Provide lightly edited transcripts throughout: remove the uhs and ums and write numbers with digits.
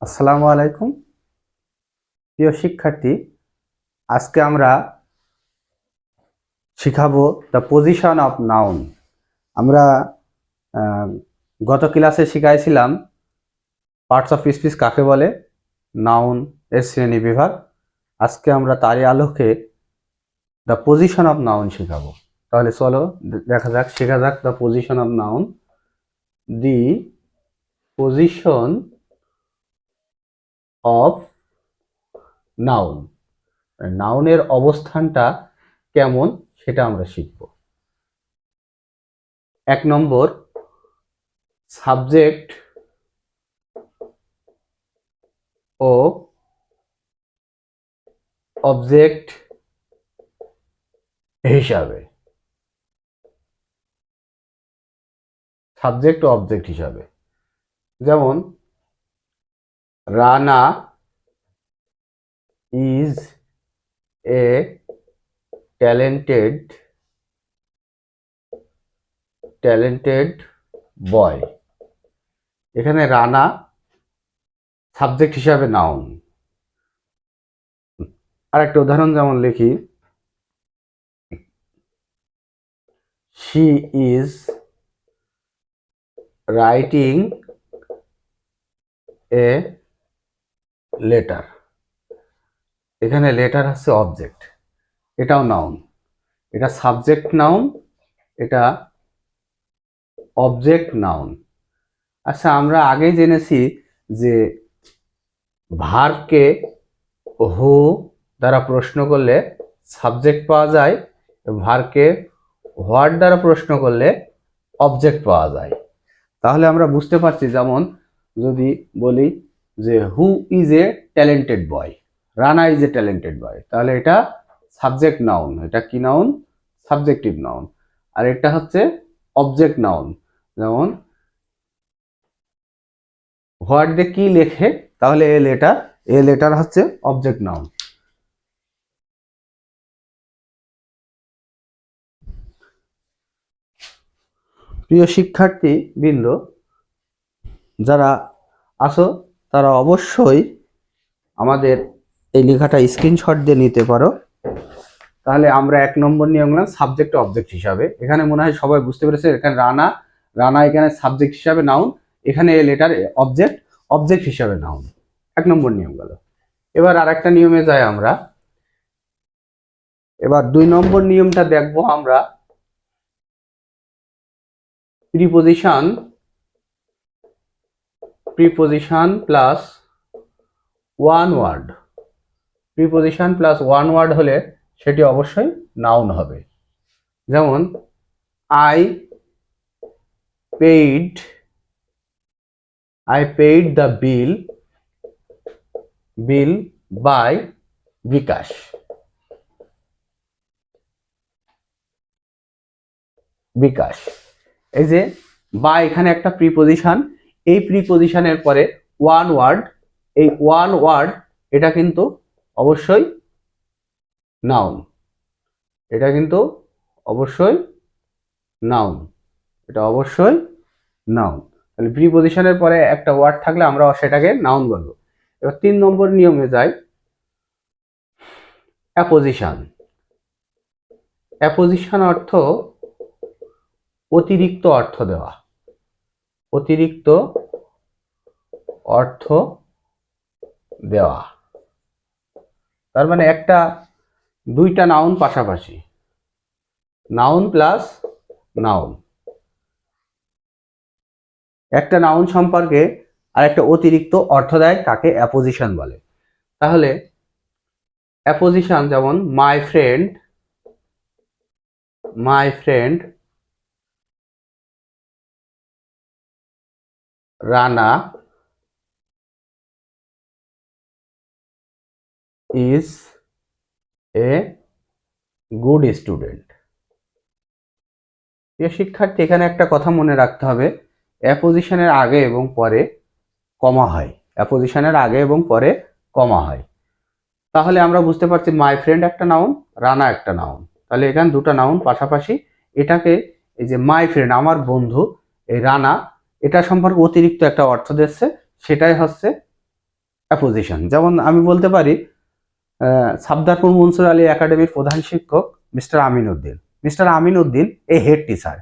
আসসালামু আলাইকুম প্রিয় শিক্ষার্থী। আজকে আমরা শিখাবো দ্য পজিশন অফ নাউন। আমরা গত ক্লাসে শিখাইছিলাম পার্টস অফ স্পিচ কাকে বলে, নাউন এর শ্রেণী বিভাগ। আজকে আমরা তারই আলোকে দ্য পজিশন অফ নাউন শিখাবো। তাহলে চলো শেখা যাক the position of noun. The position of noun, নাউনের অবস্থানটা কেমন সেটা আমরা শিখব। 1 নম্বর, সাবজেক্ট ও অবজেক্ট হিসাবে। সাবজেক্ট ও অবজেক্ট হিসাবে, যেমন রানা ইজ এ ট্যালেন্টেড বয়। এখানে রানা সাবজেক্ট হিসাবে নাউন। আর একটা উদাহরণ যেমন লিখি, she is writing a letter. এখানে লেটার হচ্ছে অবজেক্ট, এটাও নাউন। এটা সাবজেক্ট নাউন, এটা অবজেক্ট নাউন। আচ্ছা, আমরা আগেই জেনেছি যে ভার্বকে হু দ্বারা প্রশ্ন করলে সাবজেক্ট পাওয়া যায়, ভার্বকে হোয়াট দ্বারা প্রশ্ন করলে অবজেক্ট পাওয়া যায়। তাহলে আমরা বুঝতে পারছি, যেমন যদি বলি যে who is a talented boy, Rana is a talented boy, তাহলে এটা সাবজেক্ট নাউন। এটা কি নাউন? Subjective noun. আর এটা হচ্ছে অবজেক্ট নাউন। যেমন হোয়াট দিয়ে কি লেখে, তাহলে এ লেটার হচ্ছে অবজেক্ট নাউন। প্রিয় শিক্ষার্থী বৃন্দ যারা আসো, তারা অবশ্যই আমাদের এই লেখাটা স্ক্রিনশট দিয়ে নিতে পারো। তাহলে আমরা 1 নম্বর নিয়ে গেলাম সাবজেক্ট অবজেক্ট হিসাবে। এখানে মনে হয় সবাই বুঝতে পেরেছে, এখানে রানা এখানে সাবজেক্ট হিসাবে নাউন, এখানে এ লেটার অবজেক্ট হিসাবে নাউন। 1 নম্বর নিয়ম গেল। এবার আর একটা নিয়মে যাই আমরা। এবার 2 নম্বর নিয়মটা দেখবো আমরা, preposition plus one word. Preposition plus one word হলে সেটি অবশ্যই নাউন হবে। যেমন I paid the bill by bKash. এই যে বা, এখানে একটা প্রিপোজিশন, এই প্রিপোজিশনের পরে ওয়ান ওয়ার্ড, এই ওয়ান ওয়ার্ড এটা কিন্তু অবশ্যই নাউন। এটা কিন্তু অবশ্যই নাউন। এটা অবশ্যই নাউন। তাহলে প্রিপোজিশনের পরে একটা ওয়ার্ড থাকলে আমরা সেটাকে নাউন বলবো। এবার 3 নম্বর নিয়মে যাই, অ্যাপোজিশন। অ্যাপোজিশন অর্থ অতিরিক্ত অর্থ দেওয়া। অতিরিক্ত অর্থ দেওয়া তার মানে দুইটা নাউন পাশাপাশি, নাউন প্লাস নাউন। একটা নাউন সম্পর্কে আর একটা অতিরিক্ত অর্থ দেয়, তাকে অ্যাপোজিশন বলে। তাহলে অ্যাপোজিশন যেমন my friend Rana is a good student. প্রিয় শিক্ষার্থী, এখানে একটা কথা মনে রাখতে হবে, অ্যাপোজিশনের আগে এবং পরে কমা হয়। অ্যাপোজিশনের আগে এবং পরে কমা হয়। তাহলে আমরা বুঝতে পারছি মাই ফ্রেন্ড একটা নাউন, রানা একটা নাউন। তাহলে এখানে দুটো নাউন পাশাপাশি। এটাকে এই যে মাই ফ্রেন্ড আমার বন্ধু, এই রানা, এটা সম্পর্কে অতিরিক্ত একটা অর্থ দিচ্ছে, সেটাই হচ্ছে অ্যাপোজিশন। যেমন আমি বলতে পারি সাফদারপুর মনসুর আলী একাডেমির প্রধান শিক্ষক মিস্টার আমিন উদ্দিন। মিস্টার আমিন উদ্দিন এ head teacher.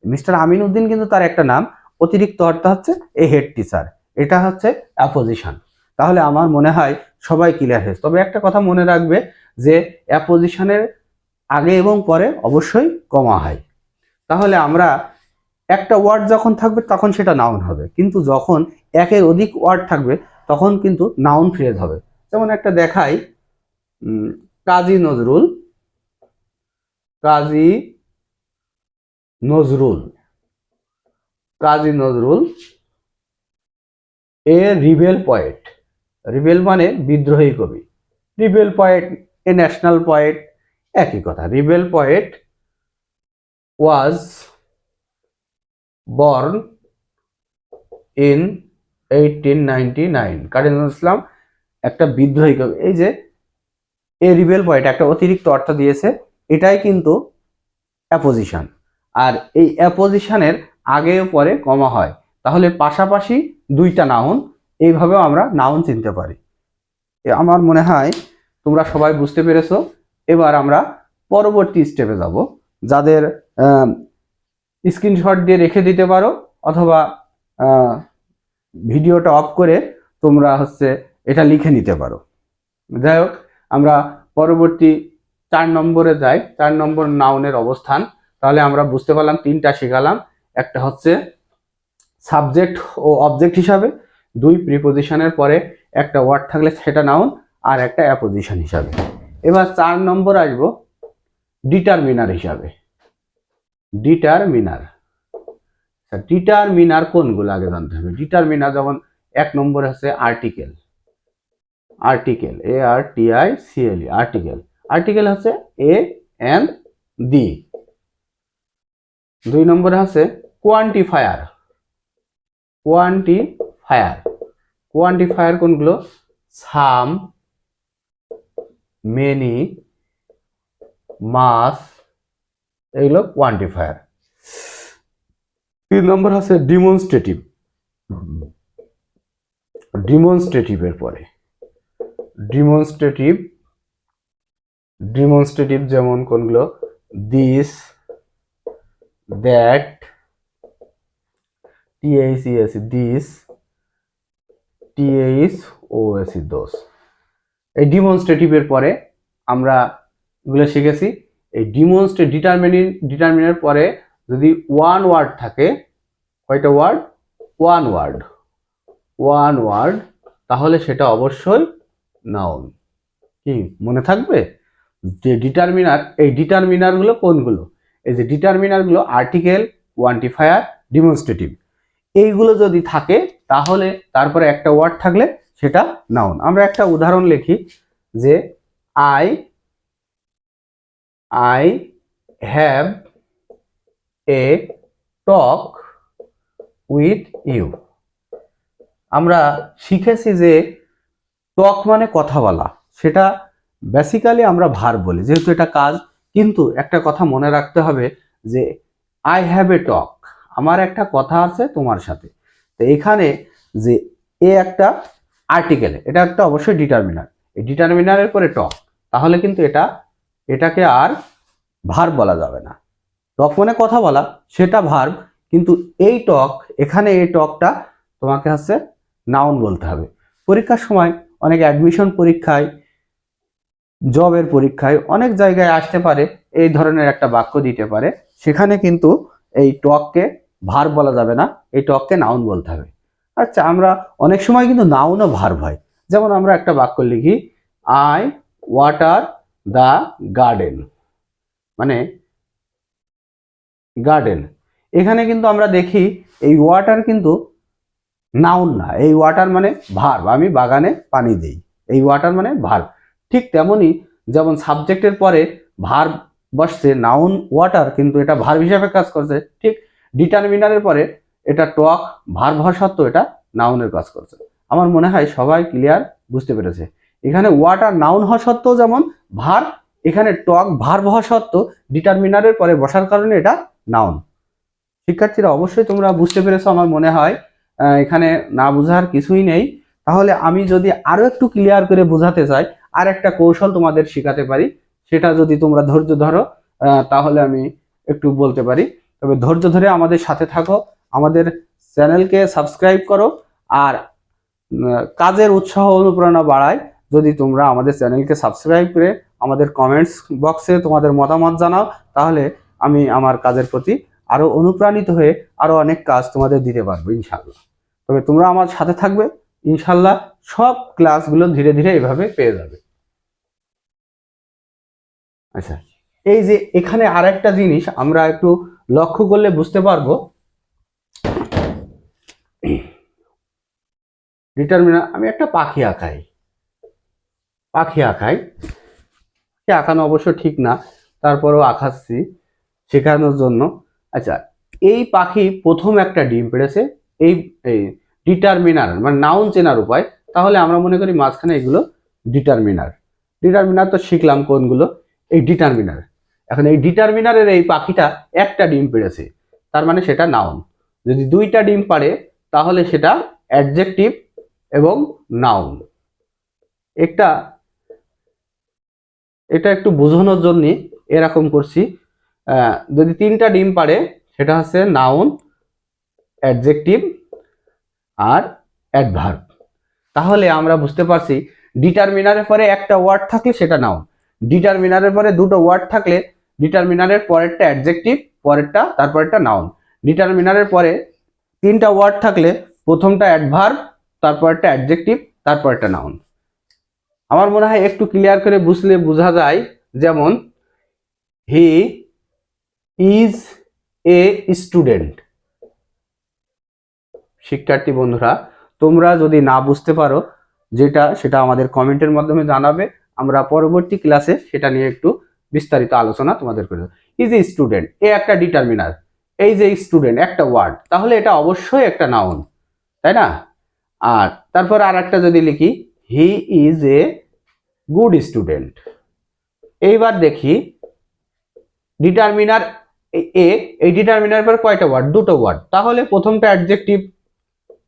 Mister Amin Uddin কিন্তু তার একটা নাম, অতিরিক্ত অর্থ হচ্ছে এ হেড টিচার। এটা হচ্ছে অ্যাপোজিশন। তাহলে আমার মনে হয় সবাই ক্লিয়ার হয়েছে। তবে একটা কথা মনে রাখবে যে অ্যাপোজিশনের আগে এবং পরে অবশ্যই কমা হয়। তাহলে আমরা একটা ওয়ার্ড যখন থাকবে তখন সেটা নাউন হবে, কিন্তু যখন একের অধিক ওয়ার্ড থাকবে তখন কিন্তু নাউন ফ্রেজ হবে। যেমন একটা দেখাই, Kazi Nazrul, Kazi Nazrul, Kazi Nazrul a rebel poet. Rebel মানে বিদ্রোহী কবি, rebel poet a national poet, একই কথা। Rebel poet was born in 1899। Kazi Nazrul Islam একটা বিদ্রোহী কবি। এই যে এ রিবেল পয়েট একটা অতিরিক্ত অর্থ দিয়েছে, এটাই কিন্তু অ্যাপোজিশন। আর এই অ্যাপোজিশনের আগে পরে কমা হয়, তাহলে পাশাপাশি দুইটা নাউন, এইভাবেও আমরা নাউন চিনতে পারি। আমার মনে হয় তোমরা সবাই বুঝতে পেরেছো। এবার আমরা পরবর্তী স্টেপে যাব। যাদের স্ক্রিনশট দিয়ে রেখে দিতে পারো, অথবা ভিডিওটা অফ করে তোমরা এটা লিখে নিতে পারো। যাই হোক, আমরা পরবর্তী 4 নম্বরে যাই। 4 নম্বর নাউনের অবস্থান। তাহলে আমরা বুঝতে পারলাম তিনটা শিখালাম। একটা হচ্ছে সাবজেক্ট ও অবজেক্ট হিসাবে, 2 প্রিপোজিশনের পরে একটা ওয়ার্ড থাকলে সেটা নাউন, আর একটা অ্যাপোজিশন হিসাবে। এবার 4 নম্বর আসবো ডিটারমিনার হিসাবে। ডিটারমিনার, ডিটারমিনার কোনগুলো আগে জানতে হবে। ডিটারমিনার যেমন 1 নম্বরে হচ্ছে article. Article ARTICLE, article. Article হচ্ছে এ এন্ড দি। 2 নম্বরে আছে কোয়ান্টিফায়ার। কোয়ান্টিফায়ার, কোয়ান্টিফায়ার কোনগুলো? সাম, মেনি, মাস, এগুলো কোয়ান্টিফায়ার। 3 নম্বর আছে ডিমনস্ট্রেটিভ। ডিমনস্ট্রেটিভের পরে ডিমনস্ট্রেটিভ, ডিমনস্ট্রেটিভ যেমন কোনগুলো? This, that, THES this, THOS দোস। এই ডিমনস্ট্রেটিভের পরে আমরা এগুলো শিখেছি। এই ডিটারমিনার পরে যদি ওয়ান ওয়ার্ড থাকে, কয়টা ওয়ার্ড? ওয়ান ওয়ার্ড, তাহলে সেটা অবশ্যই নাউন। কি মনে থাকবে যে ডিটারমিনার, এই ডিটারমিনারগুলো কোনগুলো? এই যে ডিটারমিনারগুলো আর্টিকেল, কোয়ান্টিফায়ার, ডিমনস্ট্রেটিভ, এইগুলো যদি থাকে তাহলে তারপরে একটা ওয়ার্ড থাকলে সেটা নাউন। আমরা একটা উদাহরণ লিখি যে I have a talk with you. আমরা শিখেছি যে টক মানে কথা বলা, সেটা বেসিক্যালি আমরা ভার্ব বলি, যেহেতু এটা কাজ। কিন্তু একটা কথা মনে রাখতে হবে যে আই হ্যাভ এ টক, আমার একটা কথা আছে তোমার সাথে। তো এখানে যে এ একটা আর্টিকেল, এটা একটা অবশ্যই ডিটারমিনার। এই ডিটারমিনারের পরে টক, তাহলে কিন্তু এটাকে আর ভার্ব বলা যাবে না। টক মানে কথা বলা, সেটা ভার্ব। কিন্তু এই টক, এখানে এই টকটা তোমাকে নাউন বলতে হবে। পরীক্ষার সময় অনেক অ্যাডমিশন পরীক্ষায়, জবের পরীক্ষায় অনেক জায়গায় আসতে পারে, এই ধরনের একটা বাক্য দিতে পারে। সেখানে কিন্তু এই টককে ভার্ব বলা যাবে না, এই টককে নাউন বলতে হবে। আচ্ছা, আমরা অনেক সময় কিন্তু নাউনও ভার্ব হয়। যেমন আমরা একটা বাক্য লিখি আই ওয়াটার দ্য গার্ডেন, মানে গার্ডেন। এখানে কিন্তু আমরা দেখি এই ওয়াটার কিন্তু নাউন না, এই ওয়াটার মানে ভার্ব। আমি বাগানে পানি দেই, এই ওয়াটার মানে ভার্ব। ঠিক তেমনি যেমন সাবজেক্টের পরে ভার্ব বসছে, নাউন ওয়াটার, কিন্তু এটা ভার্ব হিসাবে কাজ করছে। ঠিক ডিটারমিনারের পরে এটা টক ভার্ব হওয়া সত্ত্বেও এটা নাউনের কাজ করছে। আমার মনে হয় সবাই ক্লিয়ার বুঝতে পেরেছে। এখানে ওয়াটার নাউন হওয়া সত্ত্বেও যেমন ভার্ব, এখানে টক ভার্ব হওয়া সত্ত্বেও ডিটারমিনারের পরে বসার কারণে এটা নাউন। শিক্ষার্থীরা অবশ্যই তোমরা বুঝতে পেরেছো আমার মনে হয়। এখানে না বোঝার কিছুই নেই। তাহলে আমি যদি আরো একটু ক্লিয়ার করে বোঝাতে চাই, আর একটা কৌশল তোমাদের শেখাতে পারি, সেটা যদি তোমরা ধৈর্য ধরো তাহলে আমি একটু বলতে পারি। তবে ধৈর্য ধরে আমাদের সাথে থাকো, আমাদের চ্যানেলকে সাবস্ক্রাইব করো, আর কাজের উৎসাহ অনুপ্রেরণা বাড়ায় যদি তোমরা আমাদের চ্যানেলকে সাবস্ক্রাইব করে আমাদের কমেন্টস বক্সে তোমাদের মতামত জানাও, তাহলে আমি আমার কাজের প্রতি আরো অনুপ্রাণিত হয়ে আরো অনেক কাজ তোমাদের দিতে পারবো ইনশাআল্লাহ। তবে তোমরা আমার সাথে থাকবে, ইনশাআল্লাহ সব ক্লাসগুলো ধীরে ধীরে এভাবে পেয়ে যাবে। আচ্ছা, এই যে এখানে আরেকটা জিনিস আমরা একটু লক্ষ্য করলে বুঝতে পারবো, ডিটারমিনার, আমি একটা পাখি আঁকাই, আঁকানো অবশ্য ঠিক না, তারপরেও আঁকাচ্ছি শেখানোর জন্য। আচ্ছা, এই পাখি প্রথম একটা ডিম পেড়েছে, এই ডিটারমিনার মানে নাউন চেনার উপায়, তাহলে আমরা মনে করি মাঝখানে এগুলো ডিটারমিনার। ডিটারমিনার তো শিখলাম কোনগুলো, এই ডিটারমিনার। এখন এই ডিটারমিনারের এই পাখিটা একটা ডিম পেড়েছে, তার মানে সেটা নাউন। যদি দুইটা ডিম পাড়ে তাহলে সেটা অ্যাডজেক্টিভ এবং নাউন। এটা একটু বোঝানোর জন্য এরকম করছি। যদি তিনটা ডিম পাড়ে সেটা হচ্ছে নাউন, অ্যাডজেক্টিভ আর অ্যাডভার্ব। তাহলে আমরা বুঝতে পারছি ডিটারমিনারের পরে একটা ওয়ার্ড থাকলে সেটা নাউন, ডিটারমিনারের পরে দুটো ওয়ার্ড থাকলে ডিটারমিনারের পরেরটা অ্যাডজেক্টিভ, পরেরটা তারপরেরটা নাউন। ডিটারমিনারের পরে তিনটা ওয়ার্ড থাকলে প্রথমটা অ্যাডভার্ব, তারপরেরটা অ্যাডজেক্টিভ, তারপরেরটা নাউন। আমার মনে হয় একটু ক্লিয়ার করে বুঝলে বোঝা যায়। যেমন হি ইজ এ স্টুডেন্ট। শিক্ষার্থী বন্ধুরা, তোমরা যদি না বুঝতে পারো সেটা আমাদের কমেন্টের মাধ্যমে জানাবে, আমরা পরবর্তী ক্লাসে সেটা নিয়ে একটু বিস্তারিত আলোচনা তোমাদের করব। ইজ এ স্টুডেন্ট, এ একটা ডিটারমিনার, এই যে স্টুডেন্ট একটা ওয়ার্ড, তাহলে এটা অবশ্যই একটা নাউন, তাই না? আর তারপর আর একটা যদি লিখি he is a good student. এইবার দেখি ডিটারমিনার এই ডিটারমিনার পর কয়টা ওয়ার্ড? দুটো ওয়ার্ড, তাহলে প্রথমটা অ্যাডজেক্টিভ,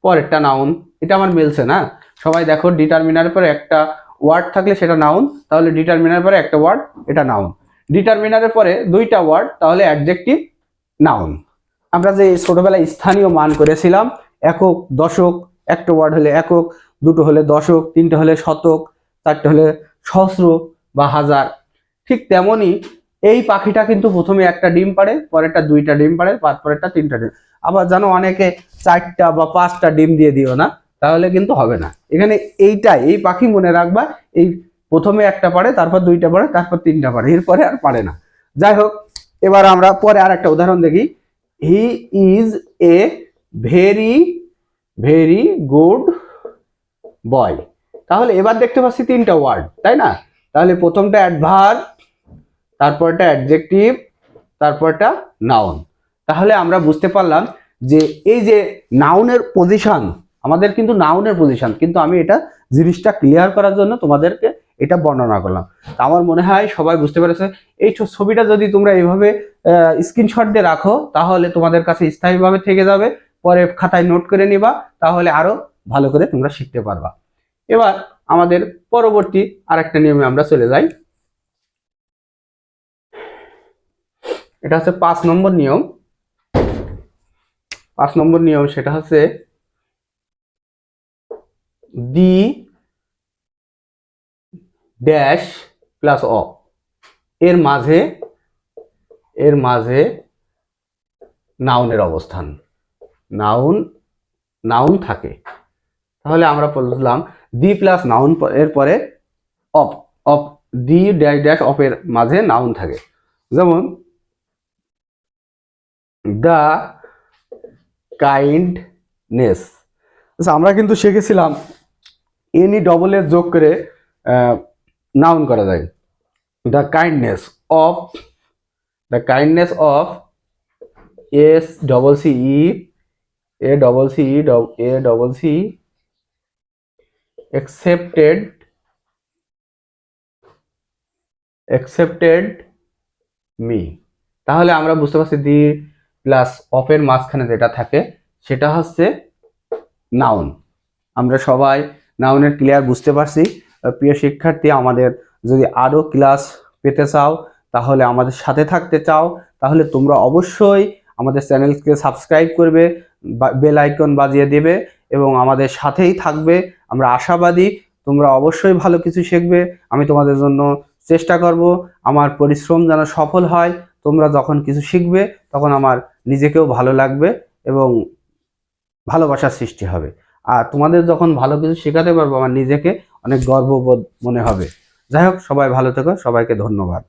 পরেরটা নাউন। এটা আমার মিলছে না? সবাই দেখো, ডিটারমিনার পরে একটা ওয়ার্ড থাকলে সেটা নাউন, তাহলে ডিটারমিনার পরে একটা ওয়ার্ড, এটা নাউন। ডিটারমিনারের পরে দুইটা ওয়ার্ড, তাহলে অ্যাডজেক্টিভ, নাউন। আমরা যে ছোটবেলায় স্থানীয় মান করেছিলাম, একক, দশক, একটা ওয়ার্ড হলে একক, দুটো হলে দশক, তিনটে হলে শতক, চারটে হলে সহস্র বা হাজার, ঠিক তেমনই এই পাখিটা কিন্তু প্রথমে একটা ডিম পাড়ে, পরেরটা দুইটা ডিম পাড়ে, তারপরেরটা তিনটা ডিম। আবার জানো অনেকে চারটা বা পাঁচটা ডিম দিয়ে দিও না, তাহলে কিন্তু হবে না। এখানে এই পাখি মনে রাখবা, এই প্রথমে একটা পাড়ে, তারপর দুইটা পাড়ে, তারপর তিনটা পাড়ে, এরপরে আর পারে না। যাই হোক, এবার আমরা পরে আর একটা উদাহরণ দেখি। He is a very very good boy. তাহলে এবার দেখতে পাচ্ছি তিনটা ওয়ার্ড, তাই না? তাহলে প্রথমটা অ্যাডভার্ব, তারপরটা অ্যাডজেক্টিভ, তারপরটা নাউন। তাহলে আমরা বুঝতে পারলাম যে এই যে নাউনের পজিশন, আমাদের কিন্তু নাউনের পজিশন, কিন্তু আমি এটা জিনিসটা ক্লিয়ার করার জন্য তোমাদেরকে এটা বর্ণনা করলাম। আমার মনে হয় সবাই বুঝতে পেরেছে। এই ছবিটা যদি তোমরা এইভাবে স্ক্রিনশট দিয়ে রাখো, তাহলে তোমাদের কাছে স্থায়ীভাবে থেকে যাবে, পরে খাতায় নোট করে নিবা, তাহলে আরো ভালো করে তোমরা শিখতে পারবা। এবার আমাদের পরবর্তী আরেকটা নিয়মে আমরা চলে যাই। এটা হচ্ছে 5 নম্বর নিয়ম। 5 নম্বর নিয়ম সেটা হচ্ছে দি ড্যাশ প্লাস অ, এর মাঝে নাউনের অবস্থান, নাউন থাকে। তাহলে আমরা বললাম দি প্লাস নাউন এর পরে of, the dash dash of এর মাঝে নাউন থাকে। যেমন দ্য কাইন্ডনেস। আমরা কিন্তু শিখেছিলাম এনি ডবল এর যোগ করে নাউন করা যায়। The kindness of S double C E A double C accepted me. তাহলে আমরা বুঝতে পারছি দি প্লাস অফ এর মাঝখানে যেটা থাকে সেটা হচ্ছে নাউন। আমরা সবাই নাউনের ক্লিয়ার বুঝতে পারছি। প্রিয় শিক্ষার্থী, আমাদের যদি আরও ক্লাস পেতে চাও, তাহলে আমাদের সাথে থাকতে চাও, তাহলে তোমরা অবশ্যই আমাদের চ্যানেলকে সাবস্ক্রাইব করবে, বেল আইকন বাজিয়ে দেবে এবং আমাদের সাথেই থাকবে। আমরা আশাবাদী তোমরা অবশ্যই ভালো কিছু শিখবে। আমি তোমাদের জন্য চেষ্টা করব, আমার পরিশ্রম যেন সফল হয়। তোমরা যখন কিছু শিখবে তখন আমার নিজেকেও ভালো লাগবে এবং ভালোবাসার সৃষ্টি হবে। আর তোমাদের যখন ভালো কিছু শেখাতে পারবো, আমার নিজেকে অনেক গর্ববোধ মনে হবে। যাই হোক, সবাই ভালো থেকো, সবাইকে ধন্যবাদ।